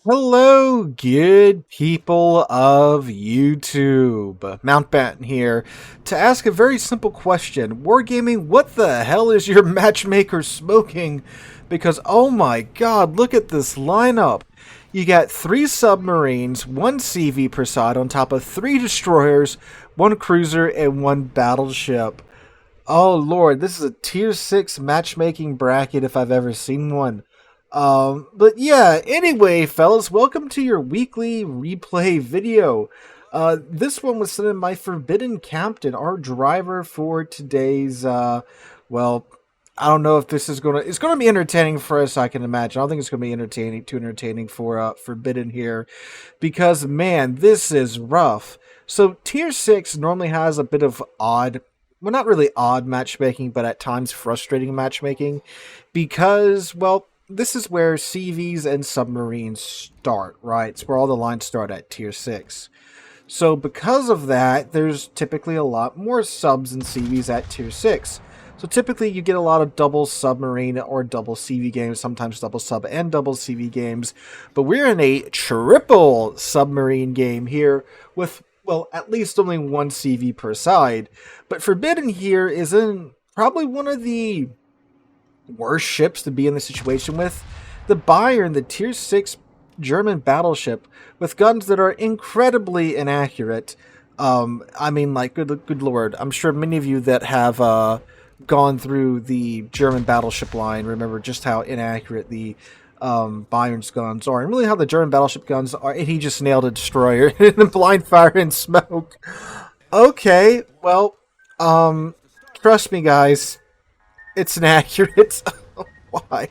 Hello, good people of YouTube. Mountbatten here to ask a very simple question. Wargaming, what the hell is your matchmaker smoking? Because, oh my god, look at this lineup. You got 3 submarines, 1 CV per side on top of 3 destroyers, 1 cruiser, and 1 battleship. Oh lord, this is a tier 6 matchmaking bracket if I've ever seen one. But yeah, anyway, fellas, welcome to your weekly replay video. This one was sent in by Forbidden Captain, our driver for today's, well, I don't know if this is it's gonna be entertaining for us, I can imagine. I don't think it's gonna be too entertaining for, Forbidden here, because man, this is rough. So tier 6 normally has a bit of well, not really odd matchmaking, but at times frustrating matchmaking, because, well, this is where CVs and submarines start, right? It's where all the lines start at tier 6. So because of that, there's typically a lot more subs and CVs at tier 6. So typically you get a lot of double submarine or double CV games, sometimes double sub and double CV games. But we're in a triple submarine game here with, well, at least only 1 CV per side. But Forbidden here is in probably one of the worst ships to be in this situation with. The Bayern, the tier 6 German battleship with guns that are incredibly inaccurate. I mean, like, good lord. I'm sure many of you that have gone through the German battleship line remember just how inaccurate the Bayern's guns are, and really how the German battleship guns are. And he just nailed a destroyer in blind fire and smoke. Okay, well, trust me, guys, it's inaccurate. Why?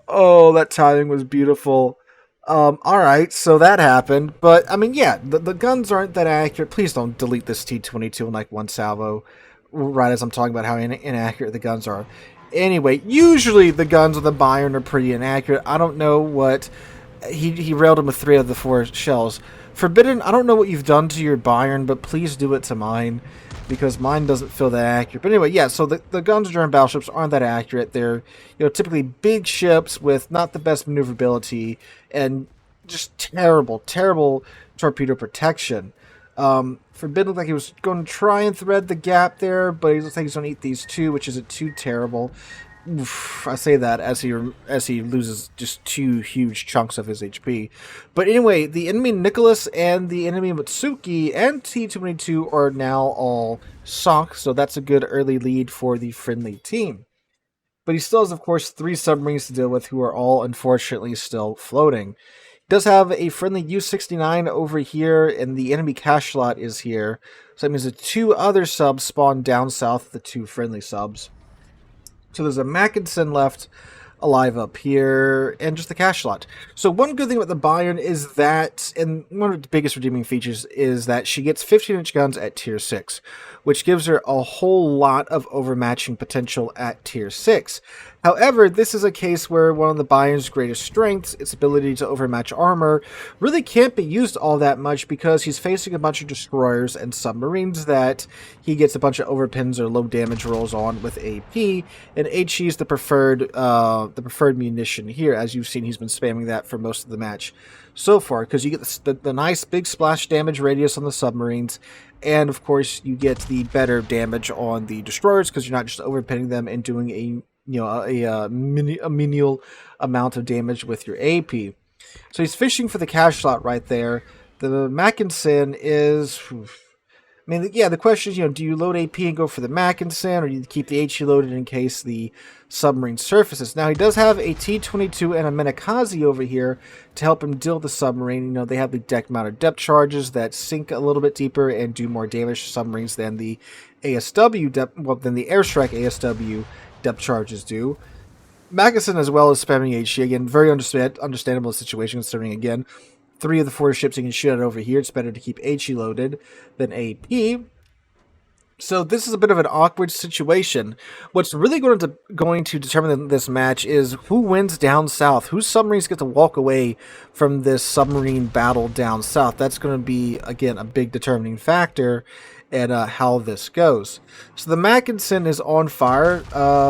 Oh, that timing was beautiful. Alright, so that happened. But, I mean, yeah, the guns aren't that accurate. Please don't delete this T-22 in, like, one salvo, right as I'm talking about how inaccurate the guns are. Anyway, usually the guns of the Bayern are pretty inaccurate. I don't know what... He railed him with 3 of the 4 shells. Forbidden, I don't know what you've done to your Bayern, but please do it to mine, because mine doesn't feel that accurate. But anyway, yeah, so the guns of German battleships aren't that accurate. They're, typically big ships with not the best maneuverability and just terrible, terrible torpedo protection. Forbidden looked like he was going to try and thread the gap there, but he looks like he's going to eat these 2, which isn't too terrible. Oof, I say that as he loses just 2 huge chunks of his HP. But anyway, the enemy Nicholas and the enemy Matsuki and T-22 are now all sunk, so that's a good early lead for the friendly team. But he still has, of course, 3 submarines to deal with, who are all unfortunately still floating. He does have a friendly U-69 over here, and the enemy cash slot is here. So that means the 2 other subs spawn down south of the 2 friendly subs. So there's a Mackinson left alive up here, and just the cash slot. So one good thing about the Bayern is that, and one of the biggest redeeming features is that she gets 15-inch guns at tier 6, which gives her a whole lot of overmatching potential at tier 6. However, this is a case where one of the Bayern's greatest strengths, its ability to overmatch armor, really can't be used all that much because he's facing a bunch of destroyers and submarines that he gets a bunch of overpins or low damage rolls on with AP, and HE is the preferred munition here. As you've seen, he's been spamming that for most of the match so far, because you get the nice big splash damage radius on the submarines, and of course you get the better damage on the destroyers because you're not just overpinning them and doing a menial amount of damage with your AP. So he's fishing for the cash slot right there. The Mackinson is... I mean, yeah, the question is, do you load AP and go for the Mackinson, or do you keep the HE loaded in case the submarine surfaces? Now, he does have a T-22 and a Minakaze over here to help him deal the submarine. They have the deck-mounted depth charges that sink a little bit deeper and do more damage to submarines than the ASW than the airstrike ASW depth charges do. Mackinson, as well as spamming HE, again, very understandable situation considering, again, 3 of the 4 ships you can shoot at over here. It's better to keep HE loaded than AP. So this is a bit of an awkward situation. What's really going to determine this match is who wins down south. Whose submarines get to walk away from this submarine battle down south. That's going to be, again, a big determining factor and how this goes. So the Mackinson is on fire.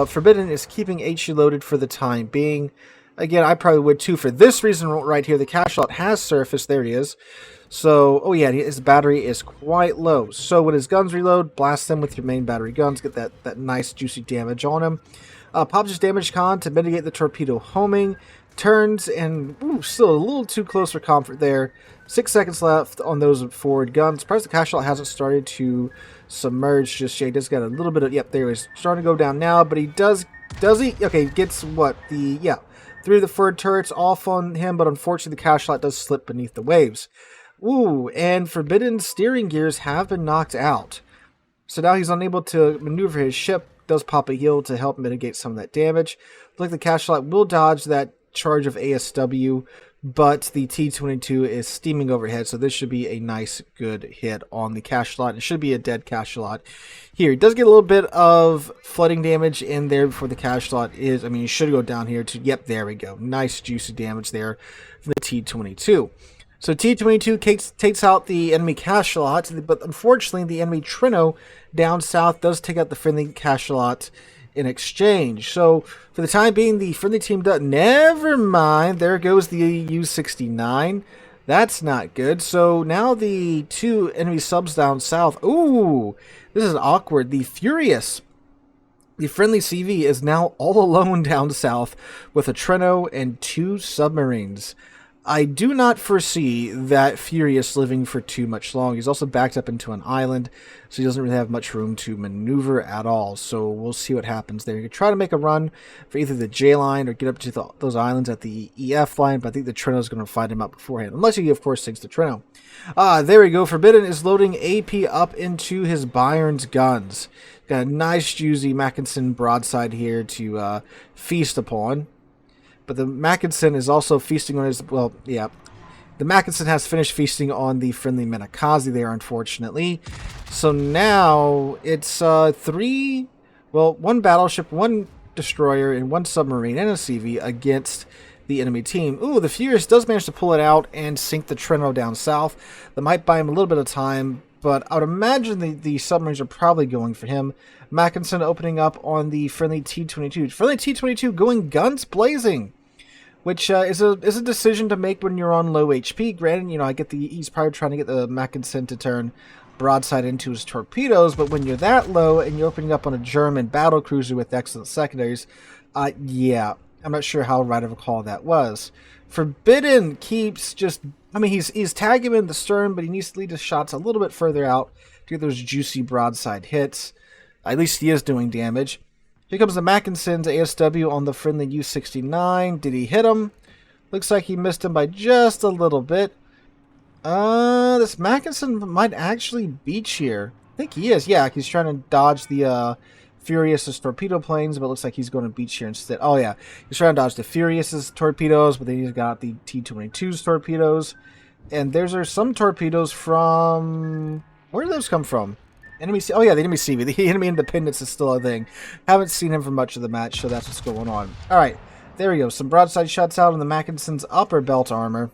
Forbidden is keeping HE loaded for the time being. Again, I probably would too for this reason right here. The Cachalot has surfaced. There he is. So, oh yeah, his battery is quite low. So when his guns reload, blast them with your main battery guns. Get that nice juicy damage on him. Pops his damage con to mitigate the torpedo homing. Turns and still a little too close for comfort there. 6 seconds left on those forward guns. Surprised the Cachalot hasn't started to submerge just yet. He does got a little bit of, yep, there he's starting to go down now, but he does he? Okay, gets what? Yeah, 3 of the forward turrets off on him, but unfortunately the Cachalot does slip beneath the waves. Ooh, and Forbidden's steering gears have been knocked out. So now he's unable to maneuver his ship. Does pop a heal to help mitigate some of that damage. Looks like the Cachalot will dodge that charge of ASW, but the T-22 is steaming overhead, so this should be a nice, good hit on the Cachalot. It should be a dead Cachalot here. He does get a little bit of flooding damage in there before the Cachalot is, I mean, he should go down here to, yep, there we go. Nice, juicy damage there from the T-22. So T-22 takes out the enemy Cachalot, but unfortunately the enemy Trino down south does take out the friendly Cachalot in exchange. So for the time being, the friendly team does. Never mind. There goes the U-69. That's not good. So now the 2 enemy subs down south. Ooh, this is awkward. The Furious, the friendly CV, is now all alone down south with a Trino and 2 submarines. I do not foresee that Furious living for too much long. He's also backed up into an island, so he doesn't really have much room to maneuver at all. So we'll see what happens there. You could try to make a run for either the J line or get up to those islands at the EF line, but I think the Trino is going to fight him out beforehand, unless he, of course, takes the Trino. There we go. Forbidden is loading AP up into his Bayern's guns. Got a nice, juicy Mackinson broadside here to feast upon. But the Mackinson is also feasting on his, well, yeah. The Mackinson has finished feasting on the friendly Menakazi there, unfortunately. So now it's 1 battleship, 1 destroyer, and 1 submarine, and a CV against the enemy team. Ooh, the Furious does manage to pull it out and sink the Trino down south. That might buy him a little bit of time, but I would imagine the submarines are probably going for him. Mackinson opening up on the friendly T-22. Friendly T-22 going guns blazing, which is a decision to make when you're on low HP. Granted, you know, he's probably trying to get the Mackinson to turn broadside into his torpedoes, but when you're that low and you're opening up on a German battle cruiser with excellent secondaries, yeah, I'm not sure how right of a call that was. Forbidden keeps just, I mean, he's tagging him in the stern, but he needs to lead his shots a little bit further out to get those juicy broadside hits. At least he is doing damage. Here comes the Mackinson's ASW on the friendly U-69. Did he hit him? Looks like he missed him by just a little bit. This Mackinson might actually beach here. I think he is. Yeah, he's trying to dodge the Furious's torpedo planes, but it looks like he's going to beach here instead. Oh, yeah. He's trying to dodge the Furious's torpedoes, but then he's got the T-22's torpedoes. And there's some torpedoes from... Where do those come from? Enemy, oh yeah, the enemy CV. The enemy independence is still a thing. Haven't seen him for much of the match, so that's what's going on. Alright, there we go. Some broadside shots out on the Mackinson's upper belt armor.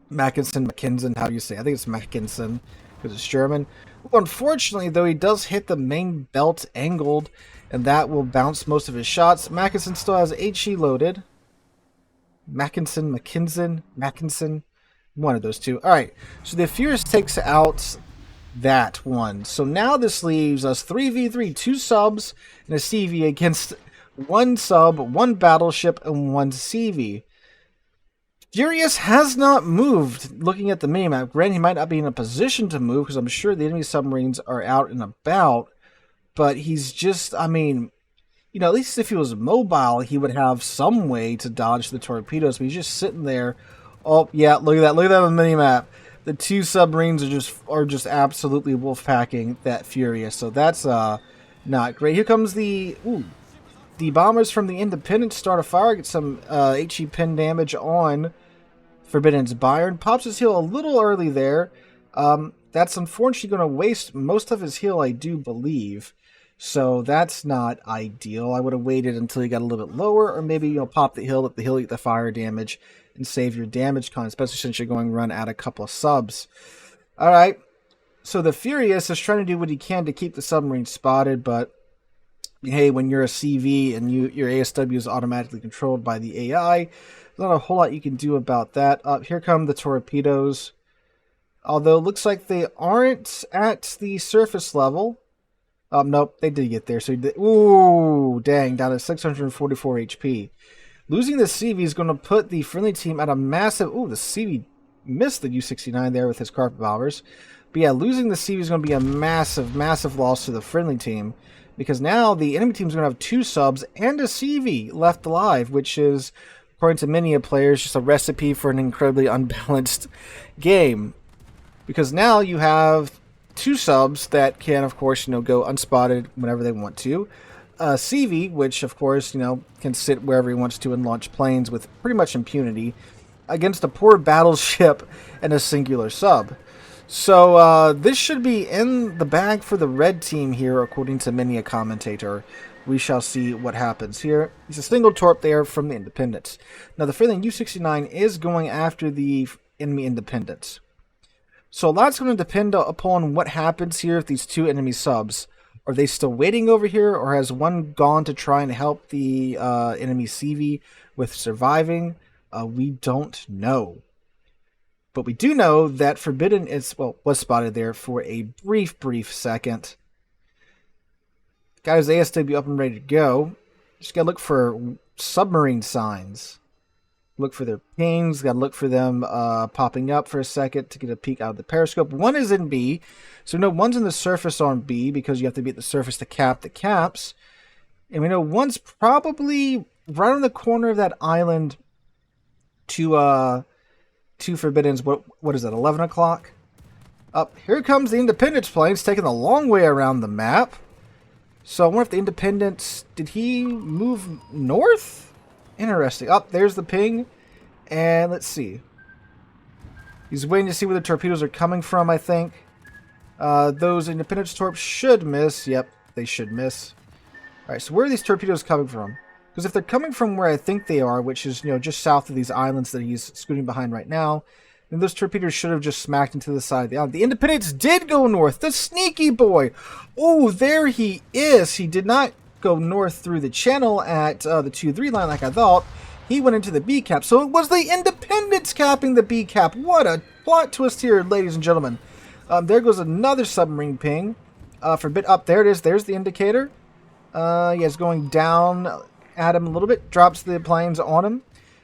Mackinson, how do you say? I think it's Mackinson, because it's German. Unfortunately, though, he does hit the main belt angled, and that will bounce most of his shots. Mackinson still has HE loaded. Mackinson, one of those two. Alright, so the Furious takes out that one. So now this leaves us 3v3, 2 subs and a CV against 1 sub, 1 battleship, and 1 CV. Furious has not moved, looking at the minimap. Granted, he might not be in a position to move, because I'm sure the enemy submarines are out and about, but he's just, I mean, you know, at least if he was mobile, he would have some way to dodge the torpedoes, but he's just sitting there. Oh, yeah, look at that on the minimap. The 2 submarines are just absolutely wolf-packing that Furious, so that's not great. Here comes the bombers from the Independence start a fire, get some HE pin damage on Forbidden's Bayern. Pops his heal a little early there. That's unfortunately going to waste most of his heal, I do believe. So that's not ideal. I would have waited until he got a little bit lower, or maybe, you know, pop the heal, let the heal eat the fire damage, and save your damage con, especially since you're going run at a couple of subs. Alright, so the Furious is trying to do what he can to keep the submarine spotted, but hey, when you're a CV and your ASW is automatically controlled by the AI, there's not a whole lot you can do about that. Here come the torpedoes. Although it looks like they aren't at the surface level. Nope, they did get there. So, ooh, dang, down to 644 HP. Losing the CV is going to put the friendly team at a massive... Ooh, the CV missed the U-69 there with his carpet bombers. But yeah, losing the CV is going to be a massive, massive loss to the friendly team. Because now the enemy team is going to have 2 subs and a CV left alive, which is, according to many players, just a recipe for an incredibly unbalanced game. Because now you have 2 subs that can, of course, go unspotted whenever they want to. CV, which, of course, can sit wherever he wants to and launch planes with pretty much impunity against a poor battleship and a singular sub. So this should be in the bag for the red team here, according to many a commentator. We shall see what happens here. It's a single torp there from the Independents. Now, the friendly U-69 is going after the enemy Independents. So a lot's going to depend upon what happens here with these 2 enemy subs. Are they still waiting over here, or has one gone to try and help the enemy CV with surviving? We don't know. But we do know that Forbidden was spotted there for a brief second. Got his ASW up and ready to go. Just got to look for submarine signs. Look for their pings. Got to look for them popping up for a second to get a peek out of the periscope. One is in B. So we know one's in the surface on B because you have to be at the surface to cap the caps. And we know one's probably right on the corner of that island to Forbidden's. What is that, 11 o'clock? Here comes the Independence planes taking the long way around the map. So I wonder if the Independence, did he move north? Interesting. There's the ping. And let's see. He's waiting to see where the torpedoes are coming from, I think. Those Independence torps should miss. Yep, they should miss. Alright, so where are these torpedoes coming from? Because if they're coming from where I think they are, which is, just south of these islands that he's scooting behind right now, then those torpedoes should have just smacked into the side of the island. The Independence did go north. The sneaky boy. Oh, there he is. He did not go north through the channel at the 2-3 line like I thought. He went into the B cap. So it was the Independence capping the B cap. What a plot twist here, ladies and gentlemen. There goes another submarine ping. For a bit up there it is. There's the indicator. Yeah, it's going down at him a little bit. Drops the planes on him.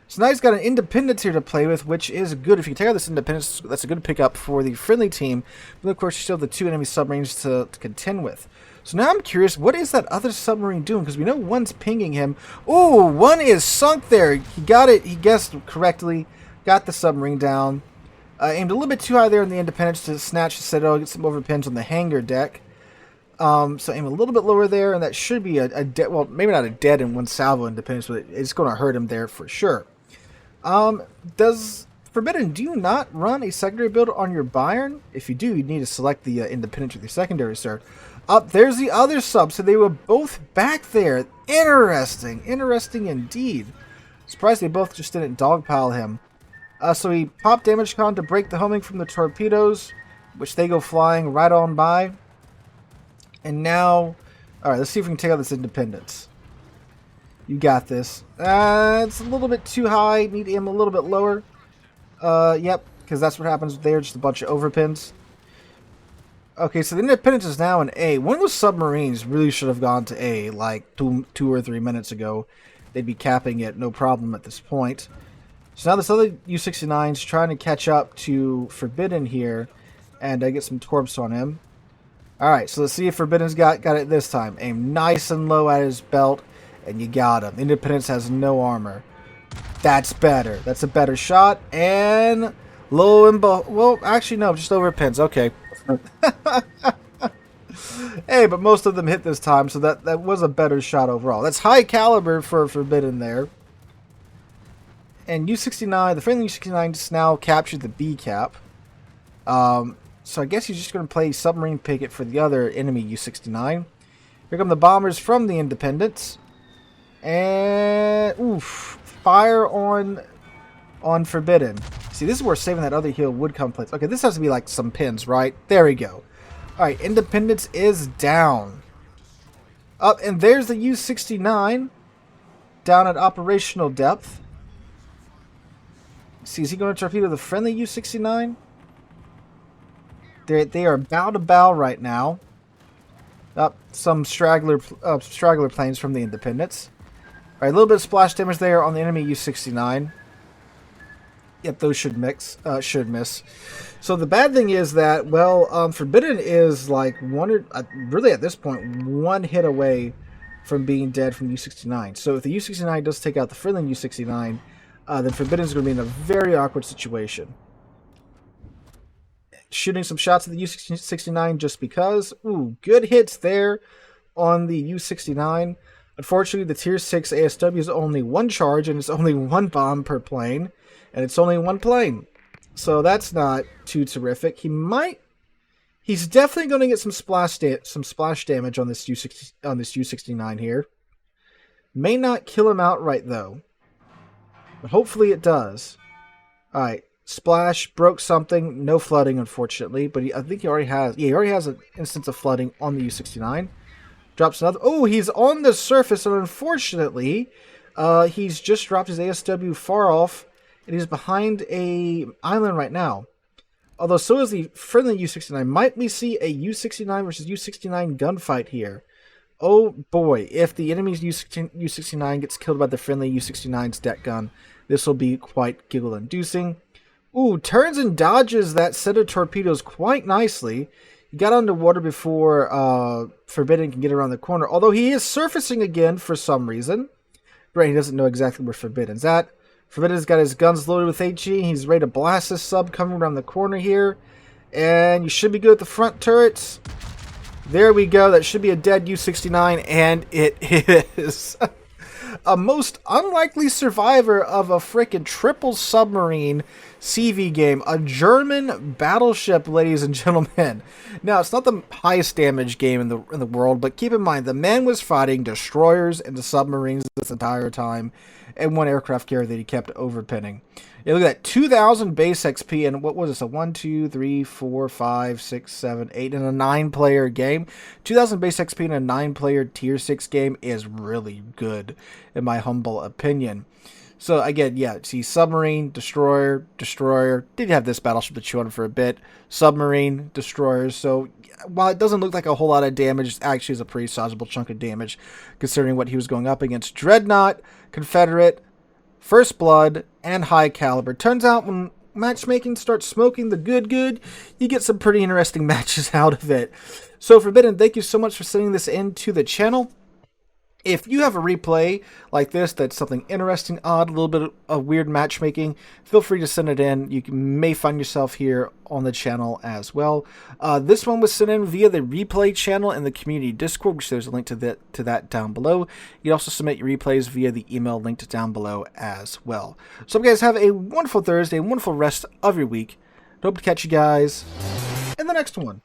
So now he's got an Independence here to play with, which is good. If you can take out this Independence, that's a good pickup for the friendly team. But of course, you still have the 2 enemy submarines to contend with. So now I'm curious, what is that other submarine doing? Because we know one's pinging him. Ooh, one is sunk there. He got it. He guessed correctly. Got the submarine down. Aimed a little bit too high there in the Independence to snatch the Citadel. Get some overpins on the hangar deck. So aim a little bit lower there, and that should be a dead, well, maybe not a dead in one salvo Independence, but it's going to hurt him there for sure. Does Forbidden, do you not run a secondary build on your Bayern? If you do, you need to select the Independence with your secondary, sir. There's the other sub, so they were both back there. Interesting. Interesting indeed. Surprised they both just didn't dogpile him. So he popped damage con to break the homing from the torpedoes, which they go flying right on by. And now, alright, let's see if we can take out this Independence. You got this. It's a little bit too high. Need to aim a little bit lower. Yep, because that's what happens there. Just a bunch of overpins. Okay, so the Independence is now in A. One of those submarines really should have gone to A like two or 3 minutes ago. They'd be capping it, no problem at this point. So now this other U-69 is trying to catch up to Forbidden here and get some torps on him. Alright, so let's see if Forbidden's got it this time. Aim nice and low at his belt, and you got him. Independence has no armor. That's better. That's a better shot, and low and well, actually no, just overpins. Okay. Hey, but most of them hit this time, so that was a better shot overall. That's high caliber for Forbidden there. And U-69, the friendly U-69 just now captured the B cap. So I guess he's just going to play submarine picket for the other enemy U-69. Here come the bombers from the Independence. And oof, fire on Forbidden. See, this is where saving that other heel would come place. Okay, this has to be like some pins, right? There we go. Alright, Independence is down. Up, and there's the U-69 down at operational depth. See, is he going to torpedo the friendly U-69? They are bow to bow right now. Up, some straggler planes from the Independence. All right, a little bit of splash damage there on the enemy U-69. Yep, those should miss. So the bad thing is that, well, Forbidden is like really at this point, one hit away from being dead from U-69. So if the U-69 does take out the friendly U-69, then Forbidden is going to be in a very awkward situation. Shooting some shots at the U-69 just because. Ooh, good hits there on the U-69. Unfortunately, the Tier 6 ASW is only one charge, and it's only one bomb per plane. And it's only one plane. So that's not too terrific. He's definitely going to get some splash damage on this U-69 here. May not kill him outright, though. But hopefully it does. Alright. Splash, broke something, no flooding unfortunately, but I think he already has an instance of flooding on the U-69. Drops another, oh, he's on the surface, and unfortunately, he's just dropped his ASW far off, and he's behind a island right now. Although so is the friendly U-69. Might we see a U-69 versus U-69 gunfight here? Oh boy, if the enemy's U-69 gets killed by the friendly U-69's deck gun, this will be quite giggle-inducing. Ooh, turns and dodges that set of torpedoes quite nicely. He got underwater before Forbidden can get around the corner. Although he is surfacing again for some reason. Right, he doesn't know exactly where Forbidden's at. Forbidden's got his guns loaded with HE. He's ready to blast this sub coming around the corner here. And you should be good at the front turrets. There we go. That should be a dead U-69, and it is. A most unlikely survivor of a frickin' triple submarine CV game. A German battleship, ladies and gentlemen. Now, it's not the highest damage game in the world, but keep in mind, the man was fighting destroyers and the submarines this entire time, and one aircraft carrier that he kept overpinning. Yeah, look at that. 2,000 base XP, and what was this? A 1, 2, 3, 4, 5, 6, 7, 8, and a 9-player game. 2,000 base XP in a 9-player Tier 6 game is really good, in my humble opinion. So, again, yeah, see, submarine, destroyer, destroyer. Did have this battleship to chew on for a bit. Submarine, destroyers. So, while it doesn't look like a whole lot of damage, it actually is a pretty sizable chunk of damage, considering what he was going up against. Dreadnought, Confederate, First Blood, and High Caliber. Turns out when matchmaking starts smoking the good, you get some pretty interesting matches out of it. So Forbidden, thank you so much for sending this into the channel. If you have a replay like this that's something interesting, odd, a little bit of weird matchmaking, feel free to send it in. You may find yourself here on the channel as well. This one was sent in via the replay channel in the community Discord, which there's a link to that down below. You can also submit your replays via the email linked down below as well. So guys, have a wonderful Thursday, a wonderful rest of your week. Hope to catch you guys in the next one.